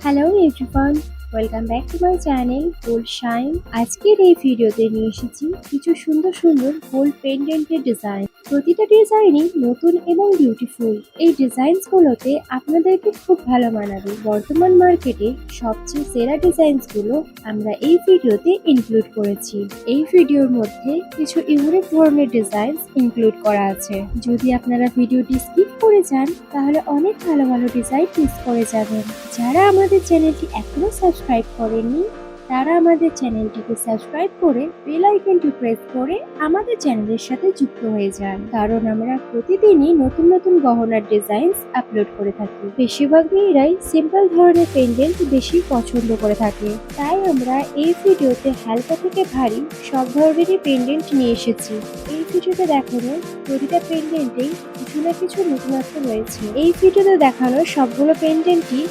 Hello everyone, welcome back to my channel gold shine. আজকের এই ভিডিওতে নিয়ে এসেছি কিছু সুন্দর সুন্দর গোল্ড পেন্ডেন্টের ডিজাইন। প্রতিটা ডিজাইনই নতুন এবং বিউটিফুল। এই ডিজাইনসগুলোতে আপনাদেরকে খুব ভালো মানাবে। বর্তমান মার্কেটে সবচেয়ে সেরা ডিজাইনসগুলো আমরা এই ভিডিওতে ইনক্লুড করেছি। এই ভিডিওর মধ্যে কিছু ইউনিক ধরনের ডিজাইনস ইনক্লুড করা আছে। যদি আপনারা ভিডিওটি স্কিপ করে যান তাহলে অনেক ভালো ভালো ডিজাইন মিস করে যাবেন। যারা আমাদের চ্যানেলটি এখনো সাবস্ক্রাইব করেননি তারা আমাদের চ্যানেলটিকে সাবস্ক্রাইব করে বেল আইকনটি প্রেস করে আমাদের চ্যানেলের সাথে যুক্ত হয়ে যান, কারণ আমরা প্রতিদিনই নতুন নতুন গহনার ডিজাইনস আপলোড করে থাকি। বেশিরভাগ মেয়েরাই সিম্পল ধরনের পেন্ডেন্ট বেশি পছন্দ করে থাকে, তাই আমরা এই ভিডিওতে হালকা থেকে ভারী সব ধরনেরই পেন্ডেন্ট নিয়ে এসেছি। এই ভিডিওতে দেখানো প্রতিটা পেন্ডেন্টেই কিছু না কিছু নতুনত্ব রয়েছে। এই ভিডিওতে দেখানো সবগুলো পেন্ডেন্টই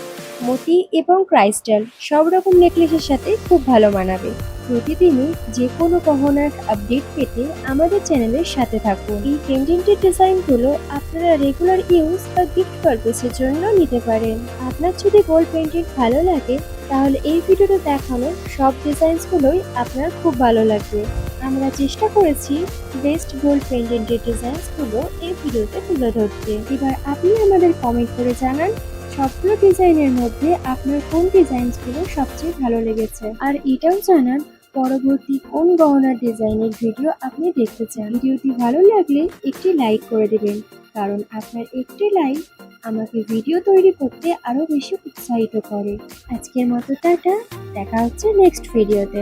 মতি এবং ক্রাইস্টাল সব রকম নেকলেসের সাথে খুব ভালো মানাবে। প্রতিদিনই যে কোনো গহনার আপডেট পেতে আমাদের চ্যানেলের সাথে থাকুন। এই পেন্ডেন্টের ডিজাইনগুলো আপনারা রেগুলার ইউজ বা গিফট পারপাসের জন্য নিতে পারেন। আপনার যদি গোল্ড পেন্ডেন্ট ভালো লাগে তাহলে এই ভিডিওতে দেখানো সব ডিজাইনসগুলোই আপনার খুব ভালো লাগবে। আমরা চেষ্টা করেছি বেস্ট গোল্ড পেন্ডেন্টের ডিজাইনসগুলো এই ভিডিওতে তুলে ধরতে। এবার আপনি আমাদের কমেন্ট করে জানান সবগুলো ডিজাইনের মধ্যে আপনার কোন ডিজাইনসগুলো সবচেয়ে ভালো লেগেছে, আর এটাও জানান পরবর্তী কোন গহনার ডিজাইনের ভিডিও আপনি দেখতে চান। ভিডিওটি ভালো লাগলে একটি লাইক করে দেবেন, কারণ আপনার একটি লাইক আমাকে ভিডিও তৈরি করতে আরো বেশি উৎসাহিত করে। আজকের মতো টাটা, দেখা হচ্ছে নেক্সট ভিডিওতে।